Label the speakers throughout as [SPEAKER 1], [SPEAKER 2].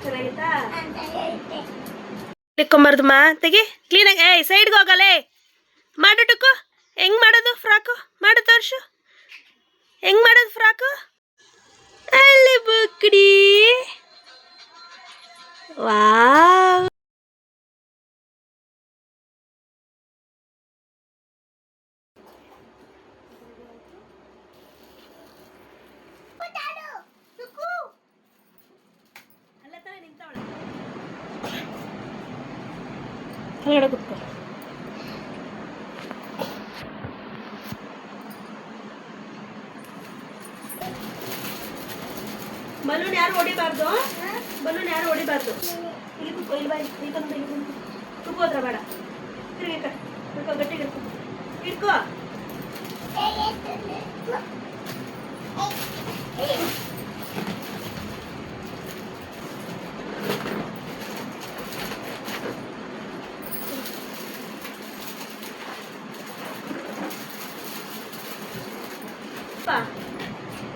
[SPEAKER 1] ಚೆನ್ನಾಗಿತ್ತಾ? ಇಟ್ಕೊಂಬಾರ್ದಮ್ಮ ತೆಗಿ ಕ್ಲೀನಾಗಿ. ಏಯ್ ಸೈಡ್ಗೆ ಹೋಗಲೇ ಮಾಡು ಟುಕ್ಕು. ಹೆಂಗ್ ಮಾಡೋದು ಫ್ರಾಕು ಮಾಡು ತೋರ್ಸು. ಹೆಂಗ್ ಮಾಡೋದು ಫ್ರಾಕು? ಅಲ್ಲಿ ಬುಕ್ಕಡಿ. ವಾವ್ ಹೊರಗಡೆ ಕುತ್ಕೋ. ಬಲೂನ್ ಯಾರು ಹೊಡಿಬಾರ್ದು, ಬಲೂನ್ ಯಾರು ಹೊಡಿಬಾರ್ದು. ಇಲ್ಲಿ ಕುತ್ಕೋ, ಇಲ್ಲಿ ಬಾ, ಇಲ್ಲಿ ಬಂದು ಇಲ್ಲಿ ಬಂದು ಕುತ್ಕೋದ್ರ ಬೇಡ. ತಿರುಗಿ ಹಿಡ್ಕೋ, ಗಟ್ಟಿಗೆ ಹಿಡ್ಕೋ, ಹಿಡ್ಕೋ.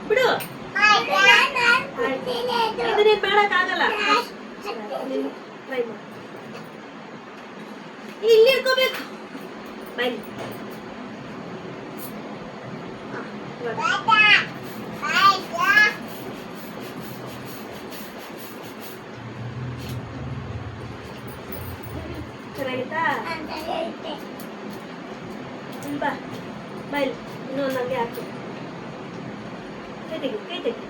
[SPEAKER 1] ಬಿಡು, ಇದು ನೀನ್ ಮಾಡಕ್ಕಾಗಲ್ಲ. ಇಲ್ಲಿ ಇಟ್ಕೋಬೇಕು. ಬೈ ಚೆನ್ನಾಗಿತ್ತಾ? ಬಾ ಬೈಲ್ ಇನ್ನೊಂದು ಹಂಗೆ ಹಾಕು. ಕೈ ತೆಗಿ, ಕೈ ತೆಗಿ,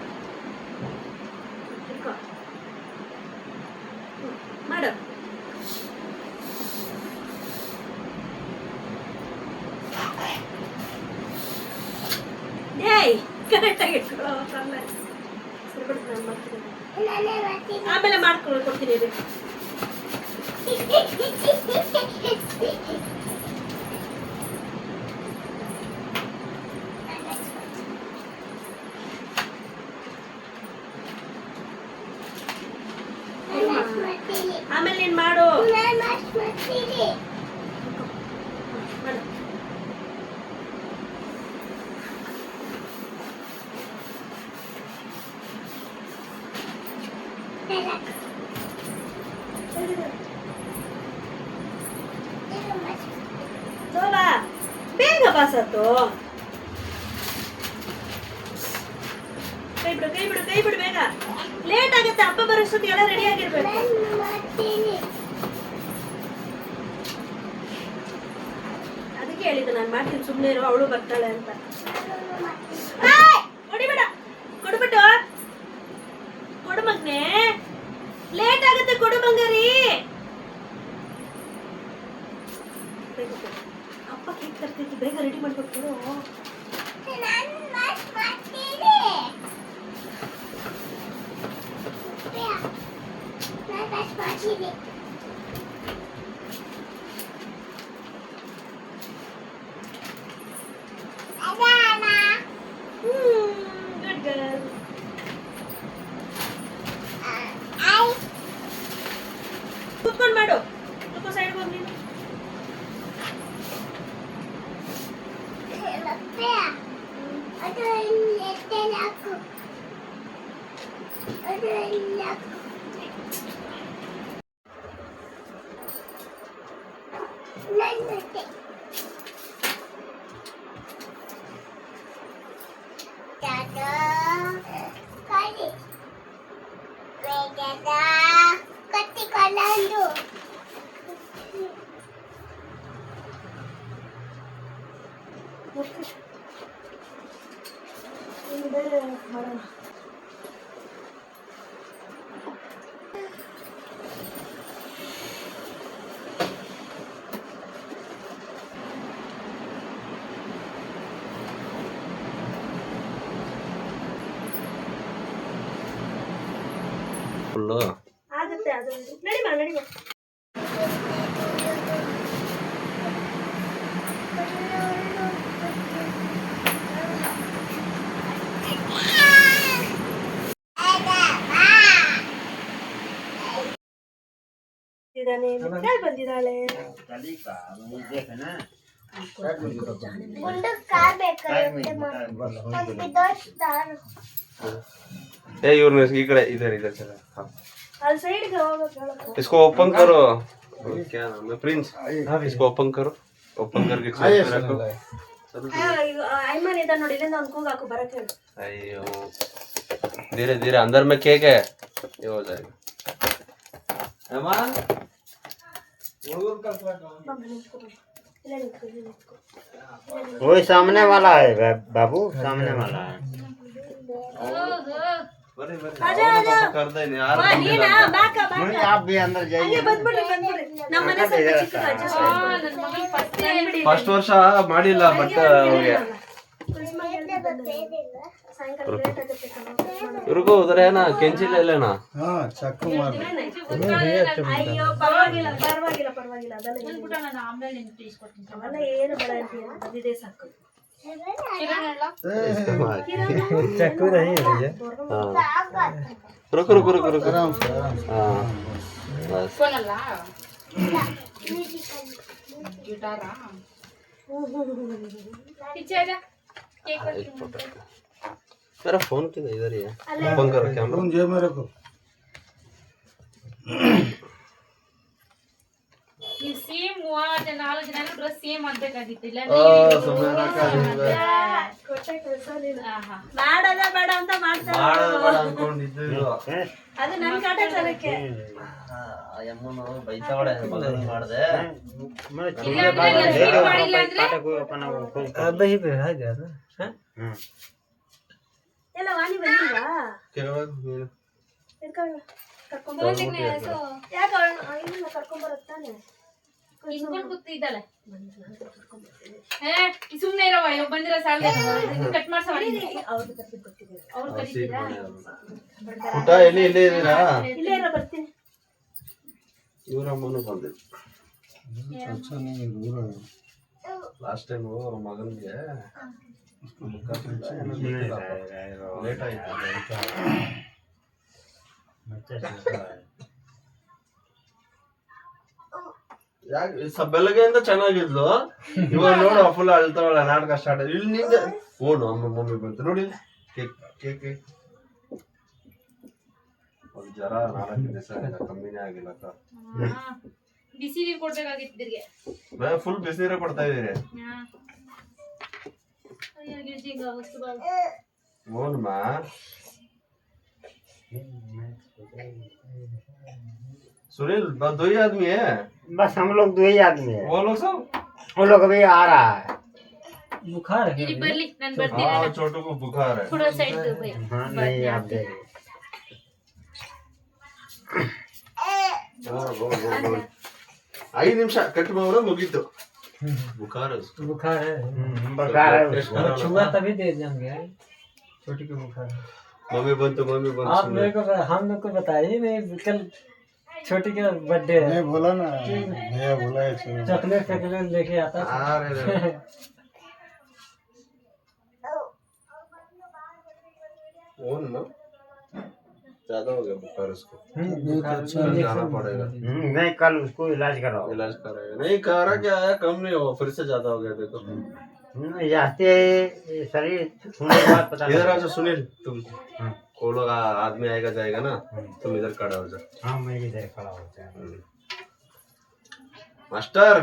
[SPEAKER 1] ಇಟ್ಕೋ ಮಾಡು. ಏಯ್ ಕರೆಕ್ಟಾಗಿ ಇಟ್ಕೋ. ಆಮೇಲೆ ಮಾಡ್ಕೊಂಡು ಕೊಡ್ತೀನಿ. ಆಮೇಲೆ ನೀನ್ ಮಾಡು. ಬೇಗ ಬಾಸತ್ತು. ಕೈ ಬಿಡು, ಕೈ ಬಿಡು, ಕೈ ಬಿಡು ಬೇಗ. ಲೇಟ್ ಆಗುತ್ತೆ, ಅಪ್ಪ ಬರೋಷ್ಟೊತ್ತಿಗೆಲ್ಲ ರೆಡಿ ಆಗಿರ್ಬೇಕು. ಅದಕ್ಕೆ ಹೇಳಿದ್ದು ನಾನು ಮಾಡ್ತೀನಿ, ಸುಮ್ಮನೆ ಇರೋ, ಅವಳು ಬರ್ತಾಳೆ ಅಂತ. ಹೊಡಿಬೇಡ, ಕೊಡ್ಬಿಟ್ಟು ಕೊಡು ಮಗ್ನೆ. ಲೇಟ್ ಆಗುತ್ತೆ, ಕೊಡು ಬಂಗಾರಿ. ಅಪ್ಪ ಕೇಕ್ ತರ್ತಿದ್ದು, ಬೇಗ ರೆಡಿ ಮಾಡ್ಕೊಡ್ತೀರೋ. Good girl. ಕೂತ್ಕೊಂಡು ಮಾಡು. ಕೂತ್ಕೋ, ಸೈಡ್ಗೆ ಹೋಗಿ ನೀನು. ಆಗುತ್ತೆ ಅದು. ನಡಿ ಬಾ, ನಡಿ ಬಾ. ಬಂದಿದ್ದಾಳೆ.
[SPEAKER 2] ए इवरने ಈ ಕಡೆ इधर इधर चला हाँ
[SPEAKER 1] ಅಲ್ಲಿ ಸೈಡ್ಗೆ ಹೋಗೋದು ಹೇಳಪ್ಪ.
[SPEAKER 2] इसको ओपन करो क्या नाम है प्रिंस इसको ओपन करो ओपन करके चेक पे रखो
[SPEAKER 1] ಈಗ ಐಮನ್ ಇದ ನೋಡಿ ಇಲ್ಲಿಂದ ಒಂದು ಕೂಗು ಹಾಕು ಬರಕ್ಕೆ ಹೇಳು.
[SPEAKER 2] अयो धीरे धीरे अंदर में केक है ये हो जाएगा अम्मा
[SPEAKER 1] ಬಮ್ಮ ನಿಂತ್ಕೊ ಬಮ್ಮ. ಇಲ್ಲೇ ನಿಂತ್ಕೊ, ಇಲ್ಲೇ ನಿಂತ್ಕೊ.
[SPEAKER 3] वही सामने वाला है बाबू, सामने वाला है।
[SPEAKER 2] बरे
[SPEAKER 1] आजा, आजा।
[SPEAKER 2] कर दे यार
[SPEAKER 1] ಬಾ, ನೀನಾ? ಬಾಕ, ಬಾಕ.
[SPEAKER 3] नहीं, आप भी अंदर
[SPEAKER 1] ಹಂಗೆ
[SPEAKER 3] जाइए।
[SPEAKER 1] ಬಂದ್ಬಿಡ್ರಿ ಬಂದ್ಬಿಡ್ರಿ. ನಮ್ಮ ಮನೆ ಸ್ವಲ್ಪ ಚಿಕ್ಕದು adjust ಮಾಡ್ಬಿಡಿ.
[SPEAKER 2] ಫಸ್ಟ್ ವರ್ಷ ಮಾಡಿಲ್ಲ ಬಟ್ ಅವ್ರಿಗೆ
[SPEAKER 1] ಸಾಯಂಕಾಲ ಲೇಟ್ ಆಗುತ್ತೆ ಕಣೋ.
[SPEAKER 2] ಇವ್ರಿಗೂ ಉದರ ಏನ ಕೆಂಚಿಲ್ಲ ಇಲ್ಲೇನಾ
[SPEAKER 4] हाँ चाकू मार
[SPEAKER 1] ಅಯ್ಯೋ ಪರವಾಗಿಲ್ಲ ಪರವಾಗಿಲ್ಲ ಪರವಾಗಿಲ್ಲ ಅದೆಲ್ಲ ಅವೆಲ್ಲ ಏನು ಬೇಡ ಅಂತೀಯ ಅದಿದೆ ಸಾಕು.
[SPEAKER 4] चाकू नहीं है ये
[SPEAKER 2] रुको रुको रुको रुको
[SPEAKER 4] आराम से
[SPEAKER 2] हाँ बस एक फोटो मेरा फोन किधर इधर ही है ओपन करो कैमरा
[SPEAKER 4] तुम जेब में रखो
[SPEAKER 5] ಈ ಸೇಮ್ ನಾಲ್ಕು ಜನ ಡ್ರೆಸ್ ಸೇಮ್ ಆಗ್ಬೇಕಾಗಿತ್ತಿಲ್ಲ
[SPEAKER 2] ಸುಮ್ಮನೆ
[SPEAKER 1] ಕೊಟ್ಟೆ ಕೆಲಸ ನೀನು ಮಾಡದ ಬೇಡ ಅಂತ ಮಾಡ್ತಾರೆ
[SPEAKER 2] ಬೇಡ ಅನ್ಕೊಂಡಿದ್ದು
[SPEAKER 1] ಅದು ನನ್ನ ಕಾಟಾಚಾರಕ್ಕೆ.
[SPEAKER 2] ಅಮ್ಮನು ಬೈತಾವಳೆ ಮಗನ ಮಾಡ್ದೆ
[SPEAKER 1] ಎಲ್ಲ ವಾಣಿ ಬಂದಿಲ್ವಾ
[SPEAKER 2] ಕೆಳಗೆ
[SPEAKER 1] ಇಟ್ಕೊಳ್ಳ ಕರ್ಕೊಂಡ್ ಯಾಕೆ ಇಲ್ಲ ಕರ್ಕೊಂಡ್ಬರುತ್ತಾನೆ
[SPEAKER 5] ಇಸ್ಕೊಂಡು ಕೂತಿದ್ದಾಳೆ ಸುಮ್ನೆ ಇರೋ ಬಂದಿರೋ ಸಾಲ ಕಟ್ ಮಾಡ್ಸವ
[SPEAKER 1] ಅವ್ರದ್ದು ಕರ್ಕೊಂಡು ಬರ್ತಿದ್ದೀವಿ.
[SPEAKER 5] ಅವ್ರು ಕರೀತೀರಾ
[SPEAKER 2] ಊಟ ಎಲ್ಲಿ ಇಲ್ಲೇ ಇದೀರಾ
[SPEAKER 1] ಇಲ್ಲೇ ಇರೋ ಬರ್ತೀನಿ.
[SPEAKER 2] ಇವರಮ್ಮನು ಬಂದಿದ್ರು
[SPEAKER 4] अच्छा नहीं रो रहा है
[SPEAKER 2] ಲಾಸ್ಟ್ ಟೈಮ್ ಅವ್ರ ಮಗನಿಗೆ ಲೇಟ್ ಆಯ್ತು ಯಾಕೆ ಬೆಳಗ್ಗೆಯಿಂದ ಚೆನ್ನಾಗಿದ್ಲು ಇವಾಗ ನೋಡು ಫುಲ್ ಅಳ್ತಾವಳ ನಾಟಕ ಸ್ಟಾರ್ಟ್ ಇಲ್ಲಿ ನಿಂದ ಓಡು ಅಮ್ಮ ಮಮ್ಮಿ ಬಂತು ನೋಡಿ ಕೇಕ್ ಕೇಕ್ ಒಂದು ಜರ 4 ದಿವಸ ಕಮ್ಮಿನೇ ಆಗಿಲ್ಲ
[SPEAKER 5] ಬಿಸಿ ನೀರು ಕೊಡ್ಬೇಕಾಗಿತ್ತು ಇದ್ರಿಗೆ
[SPEAKER 2] ಫುಲ್ ಬಿಸಿನೀರೇ ಕೊಡ್ತಾ ಇದೀರಿ ಓನ್ಮ सुनील बस 2 ही आदमी है
[SPEAKER 3] बस हम लोग 2 ही आदमी है,
[SPEAKER 2] वो लोग सब
[SPEAKER 3] वो लोग अभी आ रहा है।
[SPEAKER 4] बुखार है
[SPEAKER 5] ಇಲ್ಲಿ ಬರ್ಲಿ ನಾನು ಬರ್ತೀನಿ
[SPEAKER 2] हाँ छोटू को बुखार है
[SPEAKER 5] ಥೋड़ा ಸೈಡ್ ಭಯ
[SPEAKER 3] हाँ नहीं आप देखिए
[SPEAKER 2] 5 ನಿಮಿಷ ಕಟ್ ಮಾಡೋಣ ಮುಗೀತು बुखार है उसको
[SPEAKER 4] बुखार है
[SPEAKER 3] बुखार है उसको।
[SPEAKER 4] छुआ तभी दे देंगे छोटी को बुखार है
[SPEAKER 2] मम्मी बनतो
[SPEAKER 4] आप मेरे को हम लोग को बताइए नहीं कल छोटी का बर्थडे है
[SPEAKER 6] मैं बोला ना भैया बोला है
[SPEAKER 4] चॉकलेट फेकलेट लेके आता था।
[SPEAKER 2] अरे ओन ना ज्यादा हो गया बुखार उसको कल जाना पड़ेगा
[SPEAKER 3] नहीं कल उसको इलाज कराओ।
[SPEAKER 2] इलाज कराएगा नहीं करा क्या है कम नहीं हो फिर से ज्यादा हो गया देखो
[SPEAKER 3] जाते शरीर छूने के बाद पता
[SPEAKER 2] इधर आ जाओ सुनील तुम वो लोग आदमी आएगा जाएगा ना तुम इधर खड़ा हो जाओ
[SPEAKER 3] हाँ मैं इधर खड़ा होता है।
[SPEAKER 2] मास्टर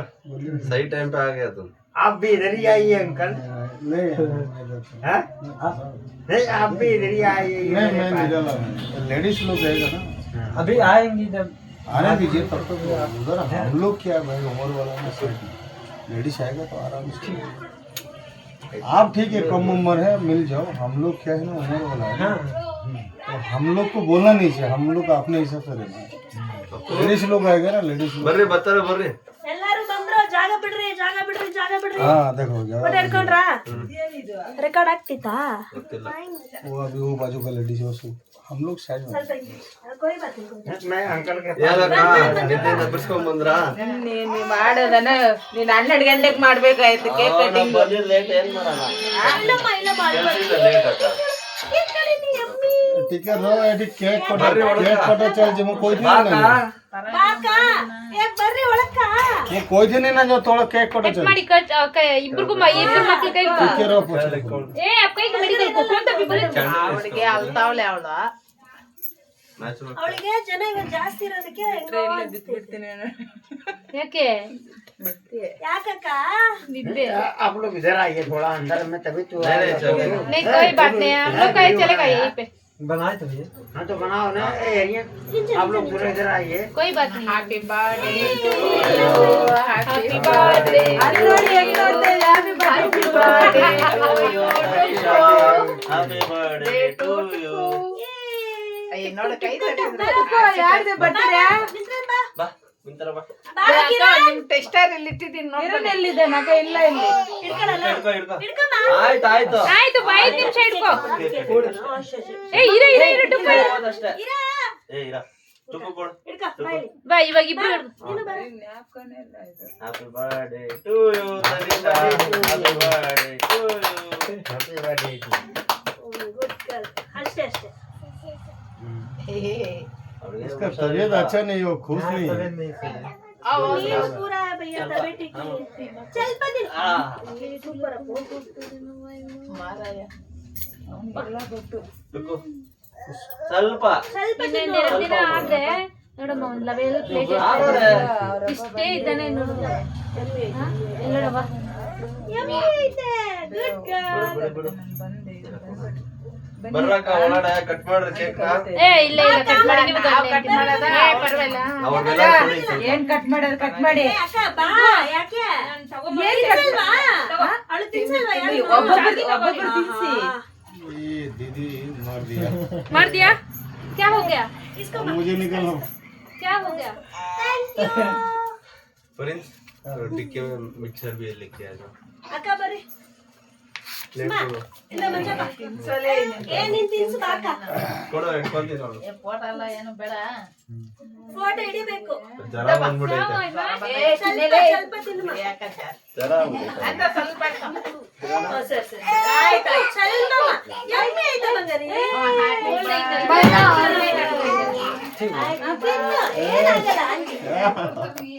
[SPEAKER 2] सही टाइम पे आ गया तुम
[SPEAKER 3] आप भी इधर ही आइए अंकल।
[SPEAKER 6] नहीं
[SPEAKER 3] हाँ? नहीं आप भी इधर ही आइए।
[SPEAKER 6] नहीं मैं निकला लेडीज लोग रहेगा ना
[SPEAKER 4] अभी आएंगी जब
[SPEAKER 6] आने दीजिए तब तक उधर हम लोग क्या भाई उम्र वाला में लेडीज आएगा तो आराम से आप ठीक है कम उम्र है मिल जाओ हम लोग क्या है ना उम्र वाला है ना, तो हम लोग को बोलना नहीं चाहिए हम लोग अपने हिसाब से रहना है लेडीज लोग आएगा ना लेडीज लोग
[SPEAKER 2] ಬರ್ರಿ ಬರ್ತಾರೆ ಬರ್ರಿ
[SPEAKER 1] ಎಲ್ಲರೂ ಬಂದ್ರು ಜಾಗ ಬಿಡ್ರಿ ಜಾಗ ಬಿಡ್ರಿ ಜಾಗ ಬಿಡ್ರಿ
[SPEAKER 6] हाँ देखो ज्यादा
[SPEAKER 1] ಫೋಟೋ ಹಿಡ್ಕೊಂಡ್ರಾ ರೆಕಾರ್ಡ್ ಆಗ್ತಿತ್ತಾ
[SPEAKER 2] ಗೊತ್ತಿಲ್ಲ
[SPEAKER 6] वो अभी वो बाजू का लेडीज है उसको हम लोग साइड में
[SPEAKER 1] ಸ್ವಲ್ಪ ಕೊಯ್ ಬಾತಿ
[SPEAKER 3] मैं अंकल के
[SPEAKER 2] ಯಾರಕ್ಕ ನಿನ್ನೆ ನೆನಪಿಸ್ಕೊಂಡ್ ಬಂದ್ರಾ
[SPEAKER 7] ನೀನ್ ಮಾಡೋದನ್ನ ನೀನ್ 12 ಗಂಟೆಗೆ ಮಾಡ್ಬೇಕಾಯ್ತು ಕೇಕ್ ಕಟಿಂಗ್
[SPEAKER 2] ಲೇಟ್ ಏನ್ ಮಾಡಲ್ಲ
[SPEAKER 1] ಇಲ್ಲಮ್ಮ ಇಲ್ಲಮ್ಮ
[SPEAKER 2] ಲೇಟ್ ಅಕ್ಕ
[SPEAKER 6] ठीक है रो एडी केक कटो चल जे कोई नहीं ना
[SPEAKER 1] ಬಾಕ ಅಕ್ಕ ಏ ಬರ್ರಿ ಒಳಕ್ಕ
[SPEAKER 6] ये कोई दिन नहीं ना जो थोड़ा केक कोटा चल
[SPEAKER 5] ಮಾಡಿ ಇಬ್ರು ಮಕ್ಳು ಕೈ
[SPEAKER 6] केरो पूछ
[SPEAKER 5] ಏ ಅಪ್ಪ ಕೈ ಮೆಡಿಕಲ್ ಕೊಕೊಂತ ಬಿಬರೆ
[SPEAKER 7] ಅವಳಿಗೆ ಅಲ್ತಾವಳೆ ಅವಳು
[SPEAKER 1] ಅವಳಿಗೆ ಜನ ಇವತ್ತು ಜಾಸ್ತಿ ಇರೋದಕ್ಕೆ
[SPEAKER 7] ಬಿಡ್ತೀನಿ
[SPEAKER 5] ಯಾಕೆ
[SPEAKER 1] ಯಾಕಕ್ಕ
[SPEAKER 5] ನಿದ್ದೆ
[SPEAKER 3] आप लोग इधर आइए थोड़ा अंदर में तभी तो
[SPEAKER 5] नहीं कोई बात नहीं हम लोग कहीं चलेगा यहीं पे
[SPEAKER 4] बनाए तो भैया
[SPEAKER 3] हाँ तो बनाओ ना ये आप लोग पूरे इधर आइए
[SPEAKER 5] कोई बात नहीं
[SPEAKER 7] happy birthday to you happy birthday ಅಲ್ಲಿ ನೋಡಿ ಹೆಂಗ್ ನೋಡ್ತಾ ಇದೆ happy birthday to you
[SPEAKER 2] happy birthday to you
[SPEAKER 7] ಅಯ್ಯ ನೋಡು ಕೈ ತಟ್ಟಿದ್ರೆ ಯಾರ್ದು ಬರ್ತೀರಾ
[SPEAKER 2] ಬಾ ಮುಂತರ ಬಾ
[SPEAKER 7] ನಿಮ್ ಟೆಸ್ಟರ್ ಇಲ್ಲಿ ಇಟ್ಟಿದ್ದೀನಿ ನೋಡಿ ಎಲ್ಲಿದೆ ನಗ ಇಲ್ಲ ಇಲ್ಲಿ
[SPEAKER 2] ಹಿಡ್ಕೊ ಆಯ್ತು
[SPEAKER 5] ಆಯ್ತು ಬಾ 5 ನಿಮಿಷ ಇಟ್ಕೋ ಏ ಇರ ಟುಪ್ಪು
[SPEAKER 2] ಅಷ್ಟೇ ಏ ಇರ ತುಪ್ಪು ಕೊಡು
[SPEAKER 5] ಬಾ ಇವಾಗ ಇಬ್ರು
[SPEAKER 2] happy birthday to you Tanisha happy birthday to you
[SPEAKER 3] happy birthday
[SPEAKER 1] ಅಷ್ಟೇ ಅಷ್ಟೇ
[SPEAKER 6] इसका तबीयत अच्छा नहीं हो खुश नहीं है
[SPEAKER 1] ये पूरा भैया तबीयत ठीक नहीं है चल बदल सुपर
[SPEAKER 7] ಮಾರಾಯ ಅವನಿಗೆಲ್ಲ ಗೊತ್ತು
[SPEAKER 2] ತುಕ್ಕು ಸ್ವಲ್ಪ
[SPEAKER 5] ಇನ್ನೊಂದೆರಡು ದಿನ ಆದ್ರೆ ನೋಡಮ್ಮ ಒಂದ್ ಲೆವೆಲ್ ಪ್ಲೇಟ್ ಇಷ್ಟೇ ಇದ್ದಾನೆ ನೋಡು ಎಲ್ಲೋಡವ
[SPEAKER 1] ಯಮ್ಮಿ ಐತೆ ಗುಡ್ ಗರ್ಲ್
[SPEAKER 2] ಬರ್ರಕ್ಕ ಒಳಗಡೆ ಕಟ್ ಮಾಡ್ರಿ ಕೇಕ್
[SPEAKER 5] ಏ ಇಲ್ಲ ಕಟ್ ಮಾಡಿ ನೀವು
[SPEAKER 7] ಕಟ್ ಮಾಡೋದ ಪರವಾಗಿಲ್ಲ
[SPEAKER 2] ಅವ್ರಿಗೆಲ್ಲ ಕೊಡಿ
[SPEAKER 7] ಏನ್ ಕಟ್ ಮಾಡೋದು ಕಟ್ ಮಾಡಿ
[SPEAKER 1] ಅಕ್ಕ ಬಾ ಯಾಕೆ ತಿನ್ಸಲ್ವಾ ಅವಳು ತಿನ್ಸಲ್ವಾ
[SPEAKER 7] ಒಬ್ಬೊಬ್ರು ತಿನ್ಸಿ
[SPEAKER 6] ये दीदी मार दिया
[SPEAKER 5] मार दिया क्या हो गया
[SPEAKER 6] मुझे निकलना
[SPEAKER 5] क्या हो गया
[SPEAKER 2] प्रिंस टिक्के में मिक्सर भी लेके आ जाओ
[SPEAKER 1] ಅಕ್ಕ ಬರ್ರಿ
[SPEAKER 2] प्लेट ಕೊಡು
[SPEAKER 1] ಇಲ್ಲ ಮಂಜಪ್ಪ
[SPEAKER 7] ತಿನ್ಸಲೇ
[SPEAKER 1] ಏ ನೀನ್ ತಿನ್ಸು ಬಾ ಅಕ್ಕ
[SPEAKER 2] ಕೊಡು ಇಟ್ಕೊಂತೀನಿ ನೋಡು
[SPEAKER 7] ಫೋಟೋ ಎಲ್ಲ ಏನು ಬೇಡ
[SPEAKER 1] ಫೋಟೋ ಹಿಡಿಬೇಕು
[SPEAKER 2] ಜರ ಬಂದ್ಬಿಟ್ಟೈತೆ
[SPEAKER 7] ಏ
[SPEAKER 1] ಸ್ವಲ್ಪ ತಿನ್ನು
[SPEAKER 7] ಯಾಕಂತ
[SPEAKER 2] ಜರ ಬಂದ್ಬಿಟ್ಟೈತೆ.
[SPEAKER 7] ಅಂತ ಸ್ವಲ್ಪ
[SPEAKER 1] ಸರಿ ಸರಿ ಆಯ್ತು ಸ್ವಲ್ಪ ಯಮ್ಮಿ ಐತೆ ಬಂಗಾರಿ ಆಯ್ತು ತಿನ್ನು ಏನಾಗಲ್ಲ ಆಂಟಿ
[SPEAKER 7] ಹ್ಯಾಪಿ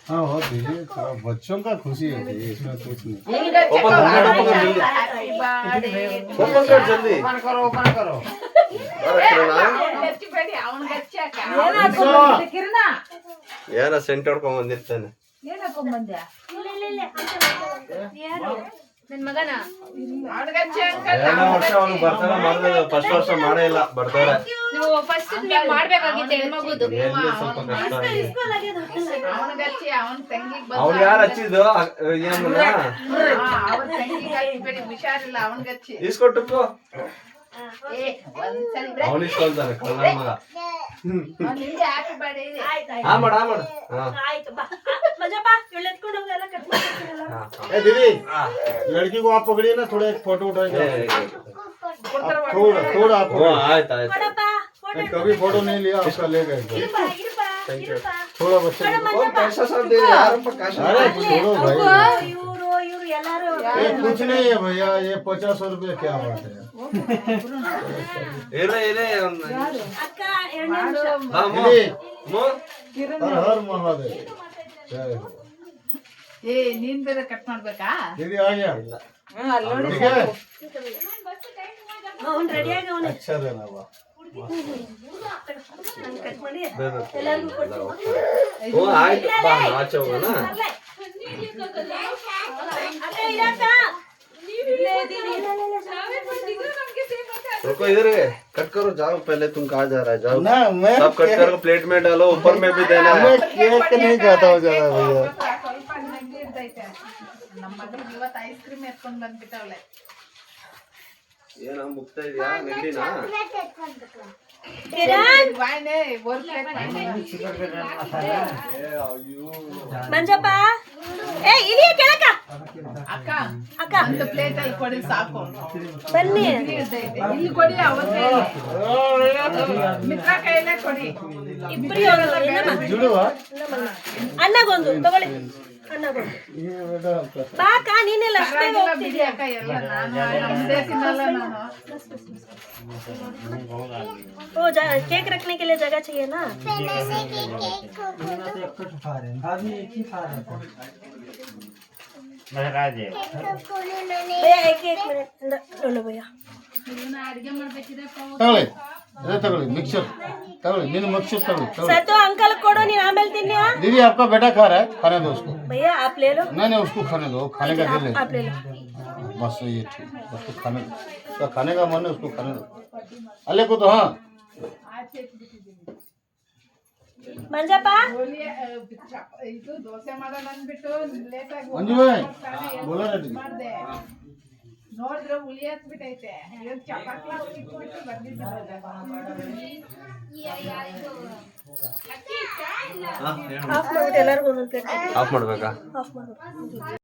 [SPEAKER 6] हाँ हो दीदी थोड़ा बच्चों का खुशी है जी, इसमें कुछ नहीं
[SPEAKER 2] ओपन कर जल्दी ओपन कर जल्दी
[SPEAKER 3] ओपन करो
[SPEAKER 2] अरे ಕಿರಣ
[SPEAKER 7] ಗಚ್ಚಿಬೇಡಿ ಅವನ್ ಗಚ್ಚಾಕ ಕಿರಣ
[SPEAKER 2] ಏನ ಸೆಂಟ್ ಹೊಡ್ಕೊಂಡ್ ಬಂದಿರ್ತಾನೆ
[SPEAKER 7] ಏನಾಕೊಂಡ್
[SPEAKER 1] ಇಲ್ಲ ಇಲ್ಲ ಯಾರು
[SPEAKER 5] ನನ್ ಮಗನ
[SPEAKER 7] ಅವನ್ ಗಚ್ಚಾಕ
[SPEAKER 2] ಎರಡನೇ ವರ್ಷ ಅವನು ಬರ್ತಾನೆ ಮಾಡಿದ್ರೆ ಫಸ್ಟ್ ವರ್ಷ ಮಾಡೇ ಇಲ್ಲ ಬರ್ತಾರೆ
[SPEAKER 5] ನೀವು ಫಸ್ಟ್ ನೀವು ಮಾಡ್ಬೇಕಾಗಿತ್ತು ಹೆಣ್ಮಗುದು
[SPEAKER 2] ಎಲ್ಲಿ ಸ್ವಲ್ಪ ಕಷ್ಟ ಆಗಿದೆ
[SPEAKER 1] ಇಸ್ಕೊಲ್ ಆಗ್ಯದ
[SPEAKER 7] ಅವನ್ ಗಚ್ಚಿ ಅವನ್ ತಂಗಿಗ್
[SPEAKER 2] ಅವ್ರು ಯಾರು ಹಚ್ಚಿದ್ದು ಏನ
[SPEAKER 7] ಅವನ್ ತಂಗಿಗ್ ಹಚ್ಚಿಬೇಡಿ ಹುಷಾರಿಲ್ಲ ಅವನ್ ಗಚ್ಚಿ
[SPEAKER 2] ಇಸ್ಕೊಟ್ಟು
[SPEAKER 7] ಏ ಒಂದ್ಸಲ
[SPEAKER 2] ಅವನು ಇಸ್ಕೊಳ್ತಾನೆ ಕಳ್ಳ ಮಗ
[SPEAKER 7] ನಿಂಗೆ ಹ್ಯಾಪಿ ಬರ್ಡೇ ಇದೆ
[SPEAKER 2] ಹಾ ಮಾಡ ಹಾ
[SPEAKER 1] ಆಯ್ತು ಬಾ ಮಂಜಪ್ಪ ಇವಳು ಎತ್ಕೊಂಡು ಹೋಗಲ್ಲ ಕಟ್ ಮಾಡ್ತಿರಲ್ಲ
[SPEAKER 6] ए दीदी लड़की को आप पकड़िए ना थोड़ा एक फोटो उठाएंगे थोड़ा आप
[SPEAKER 2] ಓ ಆಯ್ತು ಆಯ್ತು
[SPEAKER 1] ಕೊಡಪ್ಪ ಫೋಟೋ
[SPEAKER 6] कभी फोटो नहीं लिया आपका ले गए
[SPEAKER 1] ಇರಪ್ಪ ಇರಪ್ಪ
[SPEAKER 6] थोड़ा बच्चा
[SPEAKER 2] ಒಂದು ಪೈಸ ಸ್ವಲ್ಪ ಯಾರಪ್ಪ ಕಾಶ
[SPEAKER 6] अरे छोड़ो भाई
[SPEAKER 1] ಇವ್ರು ಎಲ್ಲಾರು
[SPEAKER 6] ये कुछ नहीं है भैया ये 50 रुपए क्या बात है
[SPEAKER 2] ಇರೇ ಒಂದು
[SPEAKER 1] ಅಕ್ಕ 2 ನಿಮಿಷ
[SPEAKER 2] ಬಾ
[SPEAKER 6] दीदी
[SPEAKER 2] ಮೋ
[SPEAKER 6] हर हर महादेव जय हो।
[SPEAKER 7] ಏ ನೀನ್ ಬೇರೆ ಕಟ್ ಮಾಡ್ಬೇಕಾ
[SPEAKER 6] दीदी आ गया ठीक है
[SPEAKER 1] ಅವ್ನು ರೆಡಿ ಆಗಿ ಅವನು
[SPEAKER 6] अच्छा देना हुआ
[SPEAKER 1] ನಾನು ಕಟ್ ಮಾಡಿ
[SPEAKER 2] ಬೇಡ
[SPEAKER 1] ಎಲ್ಲರಿಗೂ ಕೊಡ್ತೀನಿ
[SPEAKER 2] ಓ ಆಯ್ತು ಬಾ ಆಚೆ ಹೋಗೋಣ
[SPEAKER 1] ಅಕ್ಕ ಇರಕ್ಕ
[SPEAKER 2] रुको इधर कट करो जाओ पहले तुम कहाँ जा रहा है जाओ
[SPEAKER 6] ना मैं
[SPEAKER 2] सब कट करो प्लेट में डालो ऊपर में भी देना है
[SPEAKER 6] मैं केक नहीं खाता हूँ ज्यादा भैया
[SPEAKER 7] ಸ್ವಲ್ಪ ನಂಗೆ ಇರ್ತೈತೆ ನಮ್ಮ ಮಗಳಿಗೆ ಇವತ್ತು ಐಸ್ ಕ್ರೀಮ್ ಎತ್ಕೊಂಡ್ ಬಂದ್ಬಿಟ್ಟವಳೆ
[SPEAKER 2] ये ना मुक्ता है यार निकली ना
[SPEAKER 7] ಬಾಯ್ನೆ
[SPEAKER 1] ಮಂಜಪ್ಪ ಏ ಇಲ್ಲಿ ಕೆಳಕ
[SPEAKER 7] ಅಕ್ಕ
[SPEAKER 1] ಅಕ್ಕ
[SPEAKER 7] ಒಂದು ಪ್ಲೇಟ್ ಅಲ್ಲಿ ಕೊಡಿ ಸಾಕು
[SPEAKER 1] ಬನ್ನಿ
[SPEAKER 7] ಇರ್ತೈತೆ ಇಲ್ಲಿ ಕೊಡಿ ಅವತ್ತೇ ಮಿತ್ರ ಕೈಯಲ್ಲೇ ಕೊಡಿ
[SPEAKER 1] ಇಬ್ಬರಿಗೆ
[SPEAKER 6] जुड़वा
[SPEAKER 1] ಅನ್ನಗೊಂದು ತಗೊಳ್ಳಿ ಅಣ್ಣ ಬಂದು
[SPEAKER 6] ये बेटा आपका
[SPEAKER 1] ಬಾಕ ನೀನೆಲ್ಲ ಅಷ್ಟೇ ಹೋಗ್ತಿದ್ಯಾ ओ केक रखने के लिए जगह चाहिए ना
[SPEAKER 4] एक तो खा रहे हैं भाभी एक ही खा रहे थे
[SPEAKER 3] महाराज
[SPEAKER 1] भैया एक मिनट लो भैया
[SPEAKER 6] तगड़े इधर तगड़े मिक्सर तगड़े नीन मिक्सर तगड़े
[SPEAKER 1] सतो अंकल कोडो नी आमेल तिन्या
[SPEAKER 6] दीदी आपका बेटा खा रहा है खाने दो उसको
[SPEAKER 1] भैया आप ले लो
[SPEAKER 6] नहीं नहीं उसको खाने दो खाने का दिल है
[SPEAKER 1] आप ले लो
[SPEAKER 6] बस ये ठीक उसको खाने का मन है उसको खाने दो अले को तो हाँ
[SPEAKER 1] मंजप्पा
[SPEAKER 6] मंजू भाई बोला ना दीदी
[SPEAKER 7] ನೋಡಿದ್ರೆ ಹುಳಿ ಹತ್ಬಿಟ್ಟೈತೆ ಇವಾಗ ಚಪಾತಿ ಇಟ್ಬಿಟ್ಟು ಬಂದಿದ್ದೆ
[SPEAKER 1] ಆಫ್ ಮಾಡ್ಬಿಟ್ಟು ಎಲ್ಲರಿಗೂ ಒಂದೊಂದು ಪ್ಲೇಟ್
[SPEAKER 2] ಆಫ್ ಮಾಡ್ಬೇಕಾ
[SPEAKER 1] ಆಫ್ ಮಾಡ್ಬಿಟ್ಟು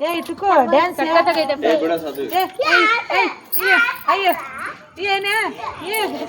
[SPEAKER 7] ಏ ಇಟ್ಕೋ ಡ್ಯಾನ್ಸ್
[SPEAKER 2] ಬಿಡ ಸಾಧು
[SPEAKER 7] ಅಯ್ಯೋ ಏನೇ ಏನೇ